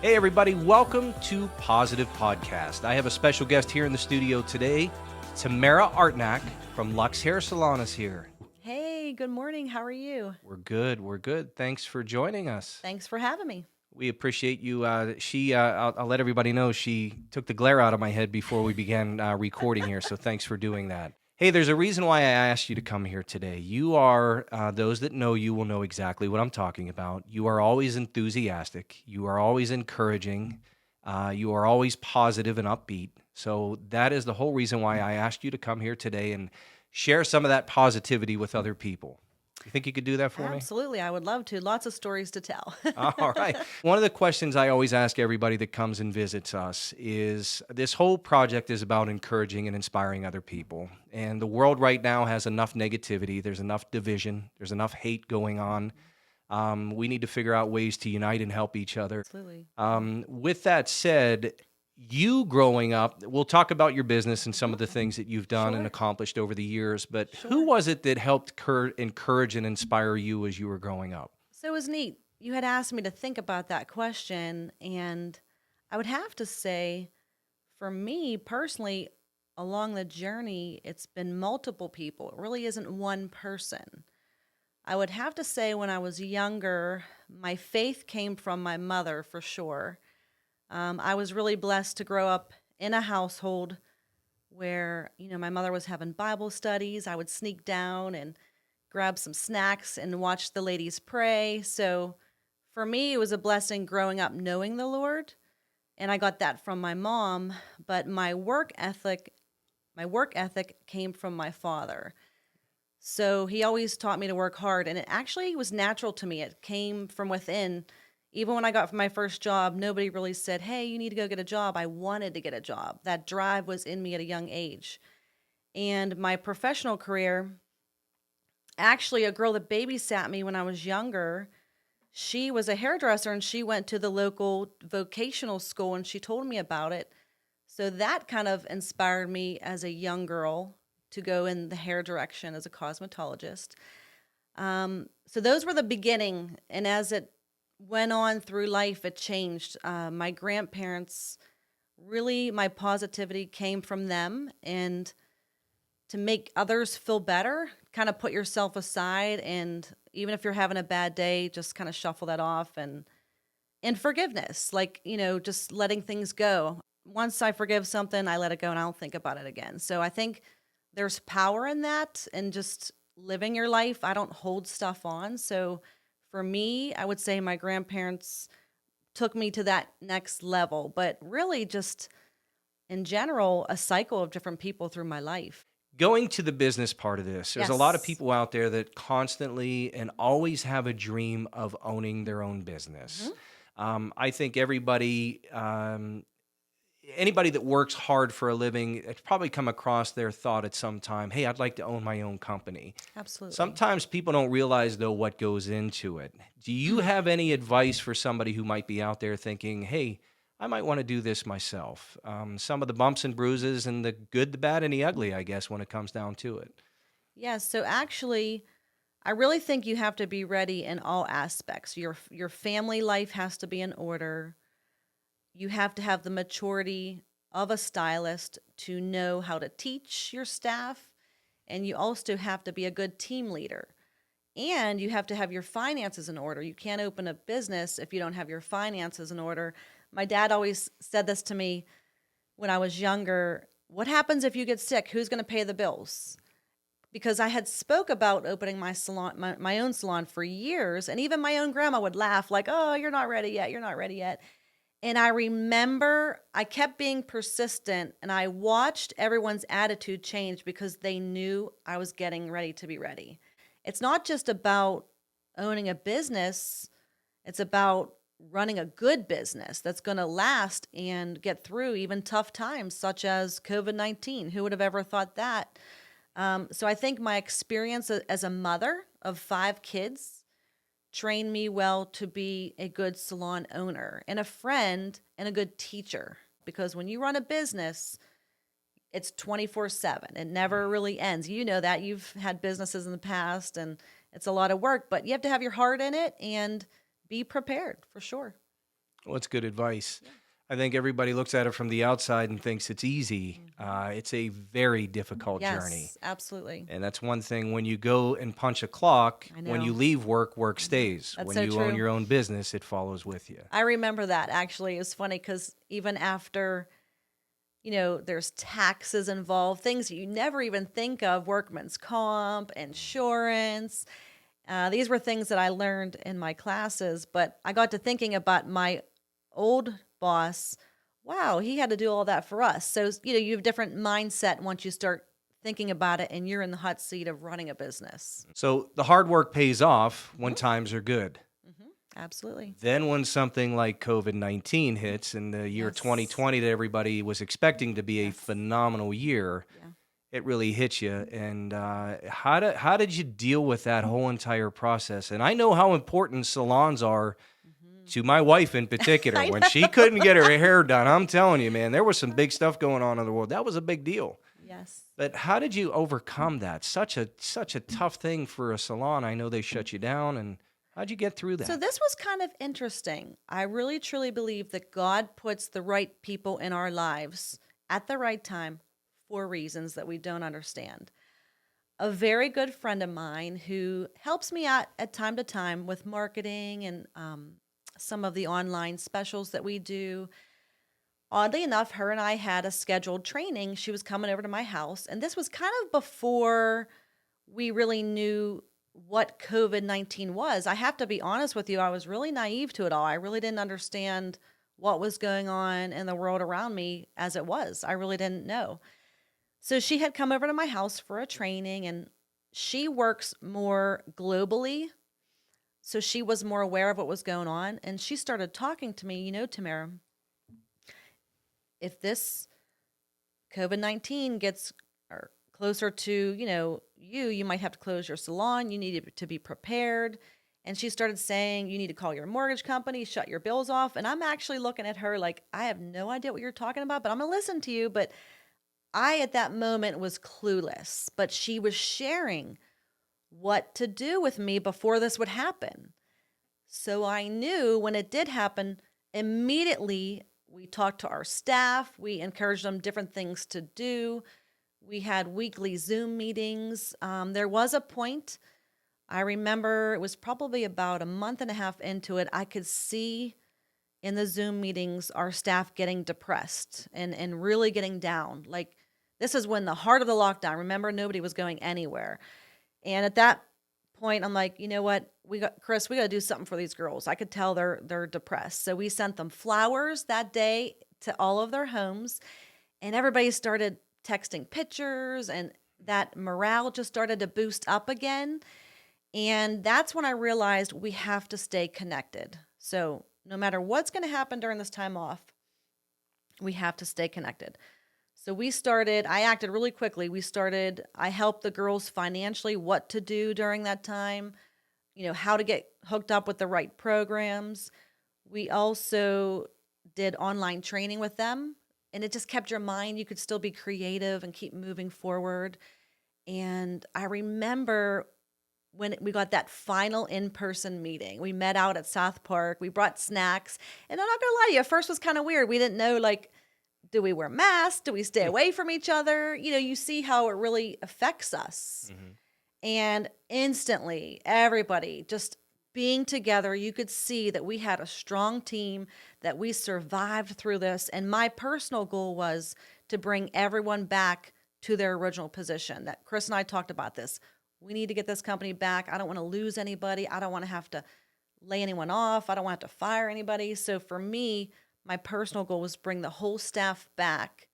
Hey, everybody, welcome to Positive Podcast. I have a special guest here in the studio today. Tamara Artnak from Luxe Hair Salon is here. Hey, good morning. How are you? We're good. We're good. Thanks for joining us. Thanks for having me. We appreciate you. I'll let everybody know she took the glare out of my head before we began recording here, so thanks for doing that. Hey, there's a reason why I asked you to come here today. You are, those that know you will know exactly what I'm talking about. You are always enthusiastic. You are always encouraging. You are always positive and upbeat. So that is the whole reason why I asked you to come here today and share some of that positivity with other people. You think you could do that for me? Absolutely. I would love to. Lots of stories to tell. All right. One of the questions I always ask everybody that comes and visits us is this whole project is about encouraging and inspiring other people. And the world right now has enough negativity, there's enough division, there's enough hate going on. We need to figure out ways to unite and help each other. Absolutely. With that said, you growing up, we'll talk about your business and some of the things that you've done and Sure. accomplished over the years, but who Sure. was it that helped encourage and inspire you as you were growing up? So it was neat. You had asked me to think about that question, and I would have to say, for me personally, along the journey, it's been multiple people. It really isn't one person. I would have to say, when I was younger, my faith came from my mother for sure. I was really blessed to grow up in a household where, my mother was having Bible studies. I would sneak down and grab some snacks and watch the ladies pray. So for me, it was a blessing growing up knowing the Lord. And I got that from my mom, but my work ethic came from my father. So he always taught me to work hard, and it actually was natural to me. It came from within. Even when I got my first job, nobody really said, "Hey, you need to go get a job." I wanted to get a job. That drive was in me at a young age. And my professional career, actually, a girl that babysat me when I was younger, she was a hairdresser and she went to the local vocational school and she told me about it. So that kind of inspired me as a young girl to go in the hair direction as a cosmetologist. So those were the beginning. And as it went on through life, it changed. My grandparents, really, my positivity came from them. And to make others feel better, kind of put yourself aside. And even if you're having a bad day, just kind of shuffle that off and forgiveness, like, just letting things go. Once I forgive something, I let it go and I don't think about it again. So I think there's power in that and just living your life. I don't hold stuff on. So for me, I would say my grandparents took me to that next level, but really just in general, a cycle of different people through my life. Going to the business part of this, there's a lot of Yes. people out there that constantly and always have a dream of owning their own Hmm. business. I think anybody that works hard for a living, it's probably come across their thought at some time, hey, I'd like to own my own company. Absolutely. Sometimes people don't realize, though, what goes into it. Do you have any advice for somebody who might be out there thinking, hey, I might want to do this myself? Some of the bumps and bruises and the good, the bad, and the ugly, I guess, when it comes down to it. Yes. So actually, I really think you have to be ready in all aspects. Your family life has to be in order. You have to have the maturity of a stylist to know how to teach your staff, and you also have to be a good team leader. And you have to have your finances in order. You can't open a business if you don't have your finances in order. My dad always said this to me when I was younger. What happens if you get sick? Who's going to pay the bills? Because I had spoke about opening my salon, my own salon for years, and even my own grandma would laugh like, "Oh, you're not ready yet. You're not ready yet." And I remember I kept being persistent, and I watched everyone's attitude change because they knew I was getting ready to be ready. It's not just about owning a business, it's about running a good business that's going to last and get through even tough times such as COVID-19. Who would have ever thought that? So I think my experience as a mother of 5 kids trained me well to be a good salon owner and a friend and a good teacher. Because when you run a business, it's 24/7. It never really ends. You know that. You've had businesses in the past and it's a lot of work, but you have to have your heart in it and be prepared for sure. Well, it's good advice. Yeah. I think everybody looks at it from the outside and thinks it's easy. Hmm. It's a very difficult journey. Yes, absolutely. And that's one thing when you go and punch a clock, I when you know. leave work, work Hmm. stays. That's When so you own true. your own business, it follows with you. I remember that actually. It's funny because even after, there's taxes involved, things that you never even think of, workman's comp, insurance. These were things that I learned in my classes, but I got to thinking about my old boss. Wow, he had to do all that for us. So, you have a different mindset once you start thinking about it and you're in the hot seat of running a business. So the hard work pays off when Hmm. times are good. Absolutely. Then, when something like COVID-19 hits in the year Yes. 2020 that everybody was expecting to be a Yes. phenomenal year, Yeah. it really hit you. And how did you deal with that whole entire process? And I know how important salons are Hmm. to my wife in particular. I When she know. couldn't get her hair done, I'm telling you, man, there was some big stuff going on in the world. That was a big deal. Yes. But how did you overcome that? Such a tough thing for a salon. I know they shut you down, and how'd you get through So that? this was kind of interesting. I really truly believe that God puts the right people in our lives at the right time for reasons that we don't understand. A very good friend of mine who helps me out at time to time with marketing and some of the online specials that we do. Oddly enough, her and I had a scheduled training. She was coming over to my house, and this was kind of before we really knew what COVID-19 was. I have to be honest with you, I was really naive to it all. I really didn't understand what was going on in the world around me as it was. I really didn't know. So she had come over to my house for a training, and she works more globally. So she was more aware of what was going on. And she started talking to me, Tamara, if this COVID-19 gets or closer to, you might have to close your salon. You need to be prepared. And she started saying, you need to call your mortgage company, shut your bills off. And I'm actually looking at her like, I have no idea what you're talking about, but I'm going to listen to you. But I, at that moment, was clueless. But she was sharing what to do with me before this would happen. So I knew when it did happen, immediately we talked to our staff. We encouraged them different things to do. We had weekly Zoom meetings. There was a point, I remember it was probably about a month and a half into it, I could see in the Zoom meetings our staff getting depressed and really getting down. Like, this is when the heart of the lockdown, remember, nobody was going anywhere. And at that point, I'm like, you know what? Chris, we got to do something for these girls. I could tell they're depressed. So we sent them flowers that day to all of their homes, and everybody started texting pictures, and that morale just started to boost up again. And that's when I realized we have to stay connected. So no matter what's going to happen during this time off, we have to stay connected. So I acted really quickly. I helped the girls financially what to do during that time, how to get hooked up with the right programs. We also did online training with them, and it just kept your mind. You could still be creative and keep moving forward. And I remember when we got that final in-person meeting. We met out at South Park. We brought snacks. And I'm not going to lie to you, at first was kind of weird. We didn't know, like, do we wear masks? Do we stay away from each other? You see how it really affects us. Mhm. And instantly, everybody just being together, you could see that we had a strong team, that we survived through this. And my personal goal was to bring everyone back to their original position. That Chris and I talked about this. We need to get this company back. I don't want to lose anybody. I don't want to have to lay anyone off. I don't want to have to fire anybody. So for me, my personal goal was bring the whole staff back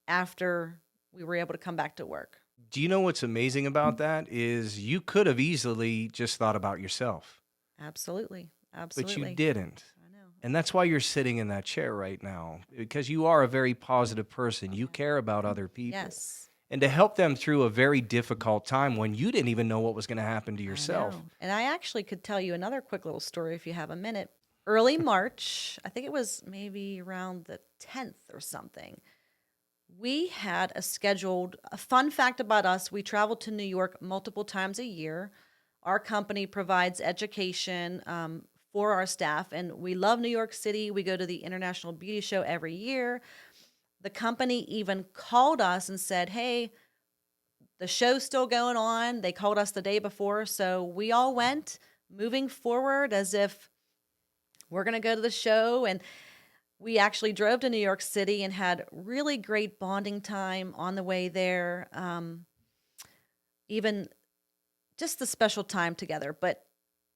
after we were able to come back to work. Do you know what's amazing about that is you could have easily just thought about yourself, Absolutely. but you Absolutely. didn't. I know. And that's why you're sitting in that chair right now, because you are a very positive person. You Uh-huh. care about other people. Yes. And to help them through a very difficult time when you didn't even know what was going to happen to I yourself. know. And I actually could tell you another quick little story if you have a minute. Early March, I think it was maybe around the 10th or something. We had a fun fact about us. We traveled to New York multiple times a year. Our company provides education for our staff. And we love New York City. We go to the International Beauty Show every year. The company even called us and said, hey, the show's still going on. They called us the day before. So we all went moving forward as if we're going to go to the show. And we actually drove to New York City and had really great bonding time on the way there. Even just the special time together. But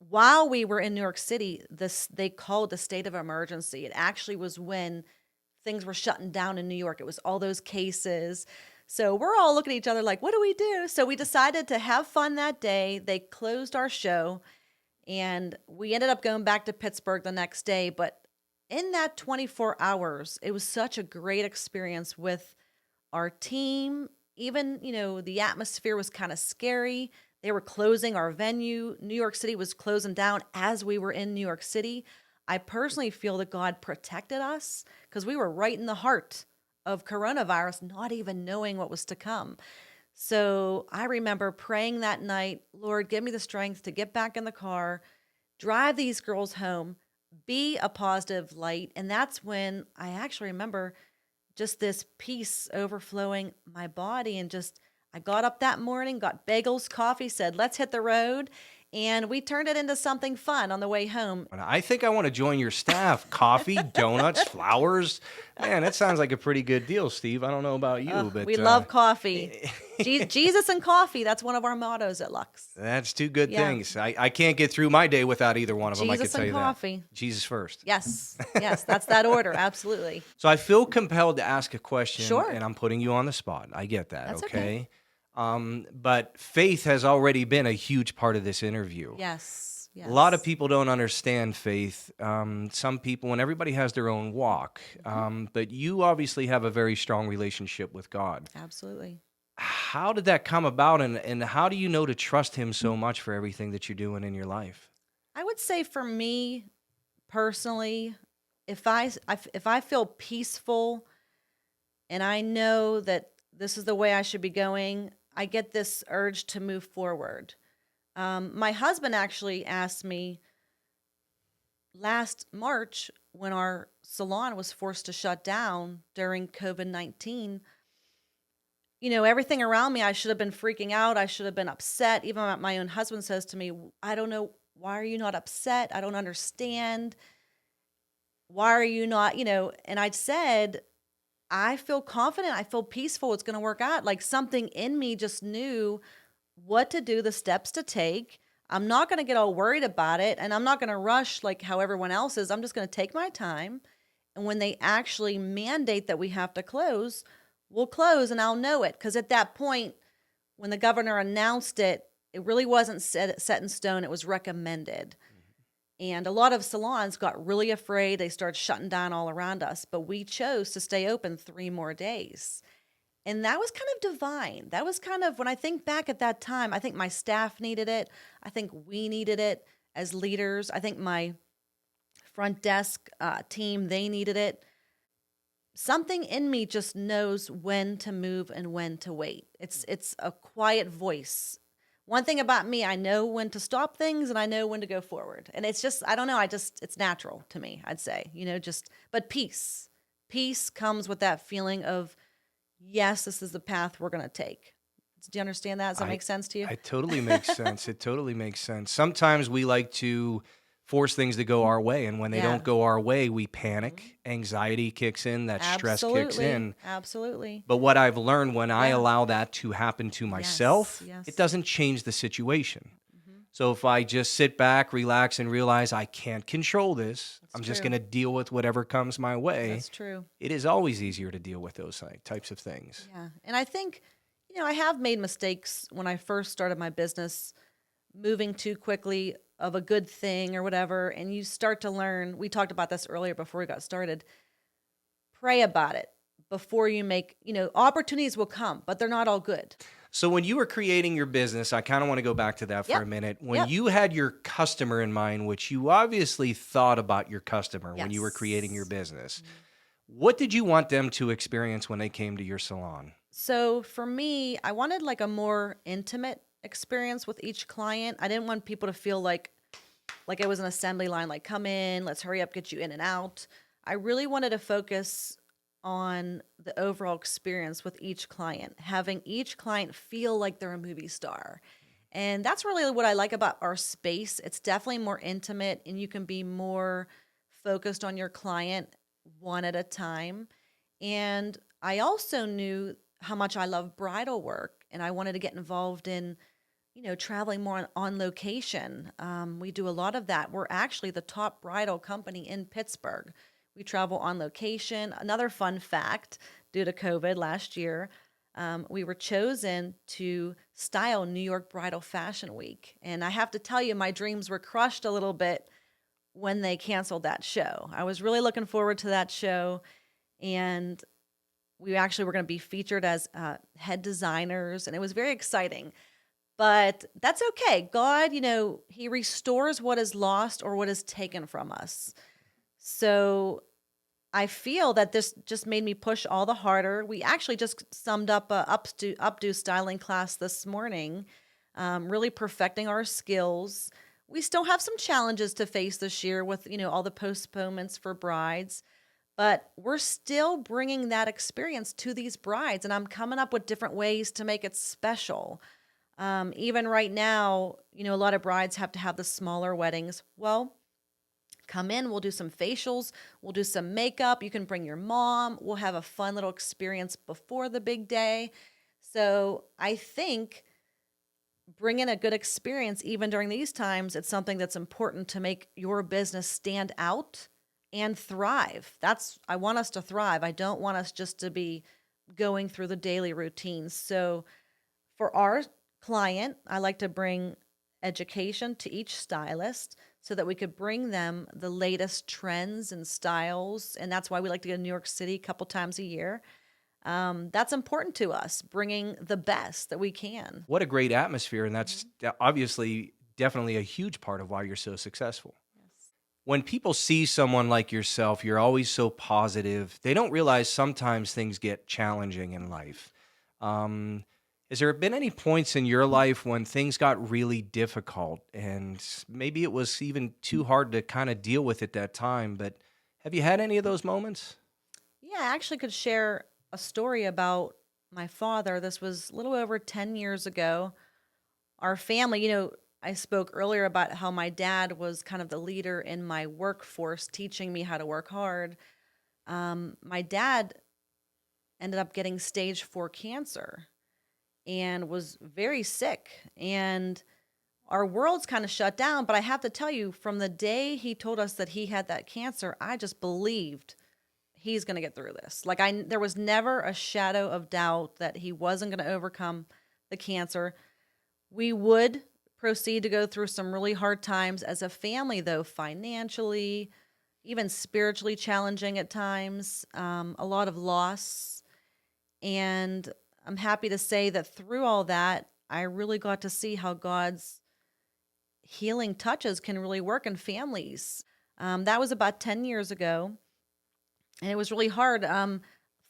while we were in New York City, they called the state of emergency. It actually was when things were shutting down in New York. It was all those cases. So we're all looking at each other like, what do we do? So we decided to have fun that day. They closed our show and we ended up going back to Pittsburgh the next day. But in that 24 hours, it was such a great experience with our team. Even, the atmosphere was kind of scary. They were closing our venue. New York City was closing down as we were in New York City. I personally feel that God protected us because we were right in the heart of coronavirus, not even knowing what was to come. So I remember praying that night, Lord, give me the strength to get back in the car, drive these girls home, be a positive light. And that's when I actually remember just this peace overflowing my body. And just, I got up that morning, got bagels, coffee, said, let's hit the road. And we turned it into something fun on the way home. And I think I want to join your staff. Coffee, donuts, flowers. Man, that sounds like a pretty good deal, Steve. I don't know about you, but We love coffee. Jesus and coffee. That's one of our mottos at Luxe. That's two good Yeah. things. I can't get through my day without either one of them. I can Jesus tell and you coffee. that. Jesus first. Yes, that's that order. Absolutely. So I feel compelled to ask a question, Sure. and I'm putting you on the spot. I get that, That's okay? okay. But faith has already been a huge part of this interview. Yes. A lot of people don't understand faith. Some people, and everybody has their own walk. But you obviously have a very strong relationship with God. Absolutely. How did that come about, and how do you know to trust Him so much for everything that you're doing in your life? I would say for me personally, if I feel peaceful and I know that this is the way I should be going, I get this urge to move forward. My husband actually asked me last March when our salon was forced to shut down during COVID-19. Everything around me, I should have been freaking out. I should have been upset. Even my own husband says to me, I don't know, why are you not upset? I don't understand. Why are you not, and I said, I feel confident. I feel peaceful. It's going to work out. Like something in me just knew what to do, the steps to take. I'm not going to get all worried about it. And I'm not going to rush like how everyone else is. I'm just going to take my time. And when they actually mandate that we have to close, we'll close and I'll know it. Because at that point, when the governor announced it, it really wasn't set in stone. It was recommended. And a lot of salons got really afraid. They started shutting down all around us. But we chose to stay open 3 more days. And that was kind of divine. That was kind of, when I think back at that time, I think my staff needed it. I think we needed it as leaders. I think my front desk team, they needed it. Something in me just knows when to move and when to wait. It's a quiet voice. One thing about me, I know when to stop things and I know when to go forward. And it's just, I don't know, it's natural to me, I'd say, but peace. Peace comes with that feeling of, yes, this is the path we're going to take. Do you understand that? Does that make sense to you? It totally makes sense. It totally makes sense. Sometimes we like to force things to go our way, and when they don't go our way, we panic. Anxiety kicks in, that stress kicks in. Absolutely. But what I've learned when I allow that to happen to myself, yes. it doesn't change the situation. So if I just sit back, relax, and realize I can't control this, I'm just going to deal with whatever comes my way. That's true. It is always easier to deal with those types of things. Yeah. And I think, I have made mistakes when I first started my business, moving too quickly of a good thing or whatever. And you start to learn, we talked about this earlier before we got started, pray about it before you make, opportunities will come, but they're not all good. So when you were creating your business, I kind of want to go back to that for a minute. When you had your customer in mind, which you obviously thought about your customer when you were creating your business, what did you want them to experience when they came to your salon? So for me, I wanted like a more intimate experience with each client. I didn't want people to feel like like it was an assembly line, like, come in, let's hurry up, get you in and out. I really wanted to focus on the overall experience with each client, having each client feel like they're a movie star. And that's really what I like about our space. It's definitely more intimate and you can be more focused on your client one at a time. And I also knew how much I love bridal work and I wanted to get involved in, traveling more on location. We do a lot of that. We're actually the top bridal company in Pittsburgh. We travel on location. Another fun fact, due to COVID last year, we were chosen to style New York Bridal Fashion Week. And I have to tell you, my dreams were crushed a little bit when they canceled that show. I was really looking forward to that show. And we actually were going to be featured as head designers. And it was very exciting. But that's okay. God, He restores what is lost or what is taken from us. So I feel that this just made me push all the harder. We actually just summed up a updo styling class this morning, really perfecting our skills. We still have some challenges to face this year with, all the postponements for brides, but we're still bringing that experience to these brides, and I'm coming up with different ways to make it special. Even right now, a lot of brides have to have the smaller weddings. Well, come in, we'll do some facials, we'll do some makeup. You can bring your mom. We'll have a fun little experience before the big day. So I think bringing a good experience, even during these times, it's something that's important to make your business stand out and thrive. I want us to thrive. I don't want us just to be going through the daily routines. So for our client, I like to bring education to each stylist so that we could bring them the latest trends and styles. And that's why we like to go to New York City a couple times a year. That's important to us, bringing the best that we can. What a great atmosphere, and Mhm. that's obviously definitely a huge part of why you're so successful. Yes. When people see someone like yourself, you're always so positive. They don't realize sometimes things get challenging in life. Um, has there been any points in your life when things got really difficult and maybe it was even too hard to kind of deal with at that time? But have you had any of those moments? Yeah, I actually could share a story about my father. This was a little over 10 years ago. Our family, I spoke earlier about how my dad was kind of the leader in my workforce, teaching me how to work hard. My dad ended up getting stage 4 cancer and was very sick. And our world's kind of shut down. But I have to tell you, from the day he told us that he had that cancer, I just believed he's going to get through this. Like there was never a shadow of doubt that he wasn't going to overcome the cancer. We would proceed to go through some really hard times as a family, though, financially, even spiritually challenging at times, a lot of loss. And I'm happy to say that through all that, I really got to see how God's healing touches can really work in families. That was about 10 years ago, and it was really hard.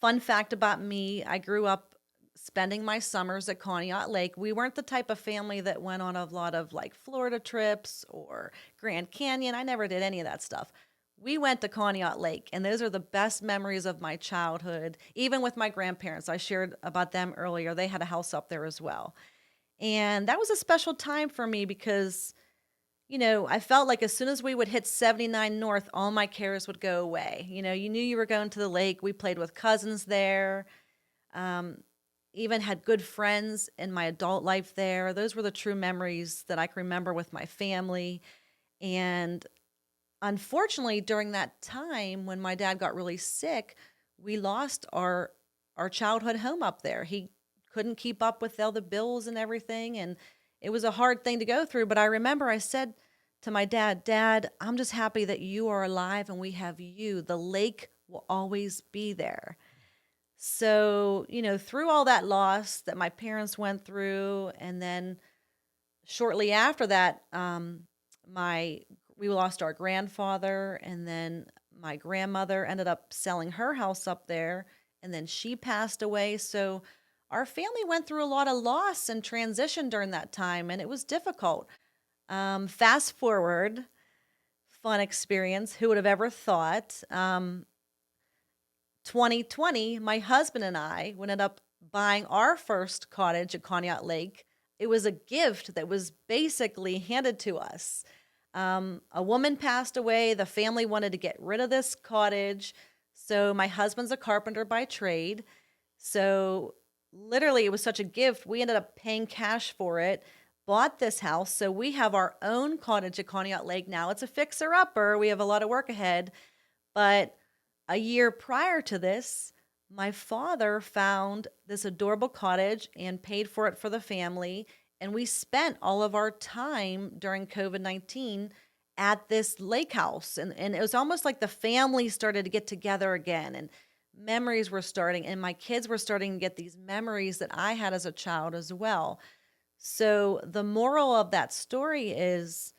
Fun fact about me, I grew up spending my summers at Conneaut Lake. We weren't the type of family that went on a lot of like Florida trips or Grand Canyon. I never did any of that stuff. We went to Conneaut Lake, and those are the best memories of my childhood. Even with my grandparents, I shared about them earlier. They had a house up there as well. And that was a special time for me because I felt like as soon as we would hit 79 North, all my cares would go away. You knew you were going to the lake. We played with cousins there. Um, Even had good friends in my adult life there. Those were the true memories that I can remember with my family. And unfortunately, during that time when my dad got really sick, we lost our childhood home up there. He couldn't keep up with all the bills and everything, and it was a hard thing to go through. But I remember I said to my dad, "Dad, I'm just happy that you are alive and we have you. The lake will always be there." So, through all that loss that my parents went through, and then shortly after that, my we lost our grandfather, and then my grandmother ended up selling her house up there, and then she passed away. So our family went through a lot of loss and transition during that time, and it was difficult. Fast forward, fun experience. Who would have ever thought? 2020, my husband and I ended up buying our first cottage at Conneaut Lake. It was a gift that was basically handed to us. A woman passed away. The family wanted to get rid of this cottage. So my husband's a carpenter by trade. So literally, it was such a gift. We ended up paying cash for it, bought this house. So we have our own cottage at Conneaut Lake now. It's a fixer upper. We have a lot of work ahead. But a year prior to this, my father found this adorable cottage and paid for it for the family. And we spent all of our time during COVID-19 at this lake house. And it was almost like the family started to get together again. And memories were starting. And my kids were starting to get these memories that I had as a child as well. So the moral of that story is,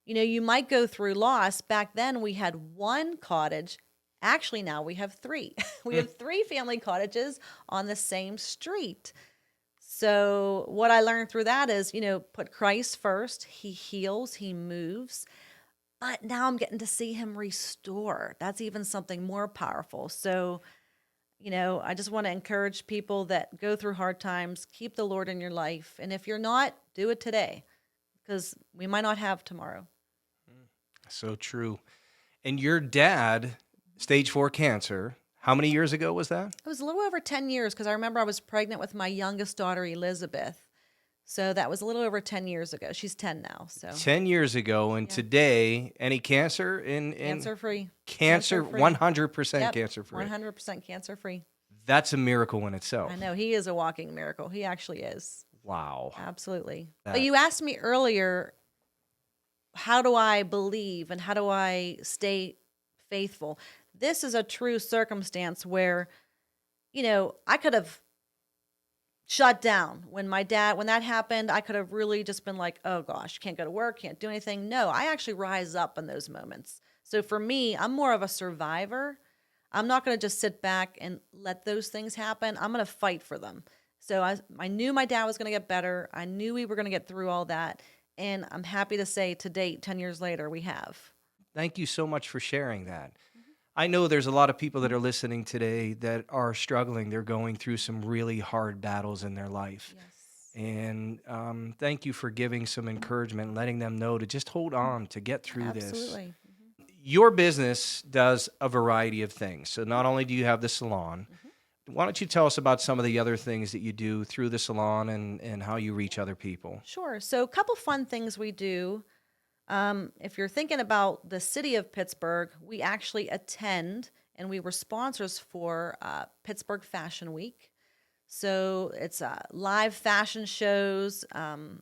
you might go through loss. Back then, we had one cottage. Actually, now we have three. We have three family cottages on the same street. So, what I learned through that is, put Christ first. He heals, He moves. But now I'm getting to see Him restore. That's even something more powerful. So, I just want to encourage people that go through hard times, keep the Lord in your life. And if you're not, do it today because we might not have tomorrow. So true. And your dad, stage 4 cancer, how many years ago was that? It was a little over 10 years because I remember I was pregnant with my youngest daughter, Elizabeth. So that was a little over 10 years ago. She's 10 now. So 10 years ago. And Yeah. today, any cancer in cancer free. cancer, Cancer-free. 100% Yep. cancer free. 100% cancer free. That's a miracle in itself. I know. He is a walking miracle. He actually is. Wow. Absolutely. That- But you asked me earlier, how do I believe and how do I stay faithful? This is a true circumstance where, I could have shut down when that happened. I could have really just been like, oh gosh, can't go to work, can't do anything. No, I actually rise up in those moments. So for me, I'm more of a survivor. I'm not going to just sit back and let those things happen. I'm going to fight for them. So I knew my dad was going to get better. I knew we were going to get through all that. And I'm happy to say to date, 10 years later, we have. Thank you so much for sharing that. I know there's a lot of people that are listening today that are struggling. They're going through some really hard battles in their life. Yes. And thank you for giving some encouragement and letting them know to just hold on to get through this. Absolutely. Your business does a variety of things. So not only do you have the salon, why don't you tell us about some of the other things that you do through the salon and how you reach other people? Sure. So a couple fun things we do. If you're thinking about the city of Pittsburgh, we actually attend and we were sponsors for Pittsburgh Fashion Week. So it's live fashion shows.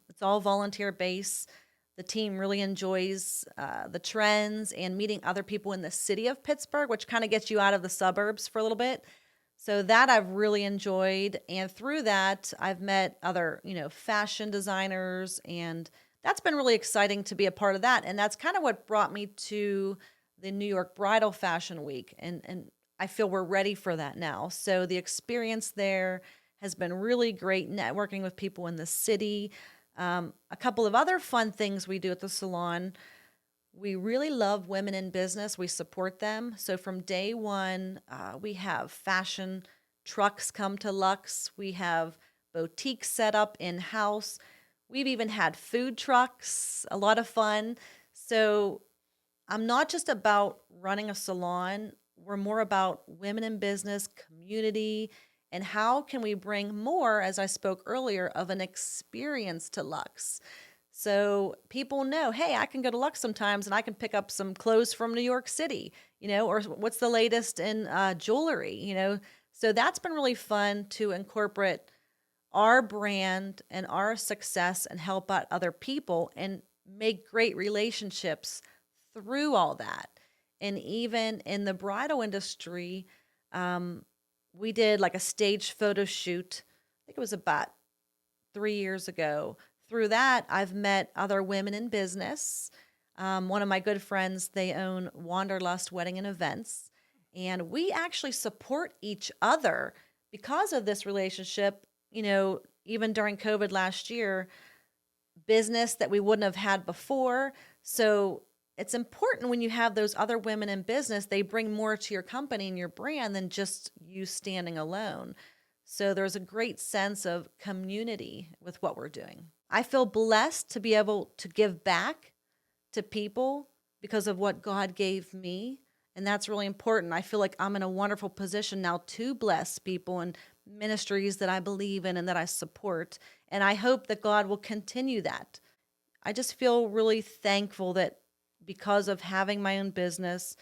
It's all volunteer based. The team really enjoys the trends and meeting other people in the city of Pittsburgh, which kind of gets you out of the suburbs for a little bit. So that I've really enjoyed. And through that, I've met other, fashion designers, and that's been really exciting to be a part of that. And that's kind of what brought me to the New York Bridal Fashion Week. And I feel we're ready for that now. So the experience there has been really great, networking with people in the city. A couple of other fun things we do at the salon. We really love women in business. We support them. So from day one, we have fashion trucks come to Luxe. We have boutiques set up in-house. We've even had food trucks, a lot of fun. So I'm not just about running a salon. We're more about women in business, community, and how can we bring more, as I spoke earlier, of an experience to Luxe. So people know, hey, I can go to Luxe sometimes and I can pick up some clothes from New York City, or what's the latest in jewelry, So that's been really fun to incorporate our brand and our success and help out other people and make great relationships through all that. And even in the bridal industry, we did like a stage photo shoot. I think it was about 3 years ago. Through that, I've met other women in business. One of my good friends, they own Wanderlust Wedding and Events. And we actually support each other because of this relationship. Even during COVID last year, business that we wouldn't have had before. So it's important when you have those other women in business, they bring more to your company and your brand than just you standing alone. So there's a great sense of community with what we're doing. I feel blessed to be able to give back to people because of what God gave me. And that's really important. I feel like I'm in a wonderful position now to bless people and ministries that I believe in and that I support. And I hope that God will continue that. I just feel really thankful that because of having my own business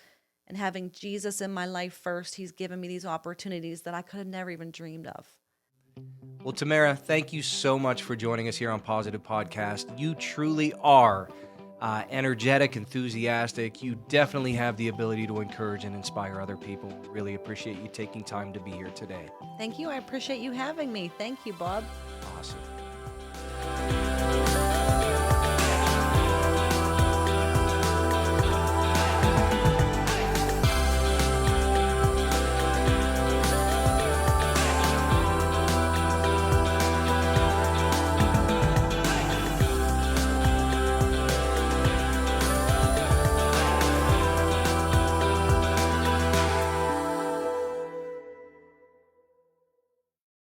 and having Jesus in my life first, He's given me these opportunities that I could have never even dreamed of. Well, Tamara, thank you so much for joining us here on Positive Podcast. You truly are energetic, enthusiastic. You definitely have the ability to encourage and inspire other people. We really appreciate you taking time to be here today. Thank you. I appreciate you having me. Thank you, Bob. Awesome.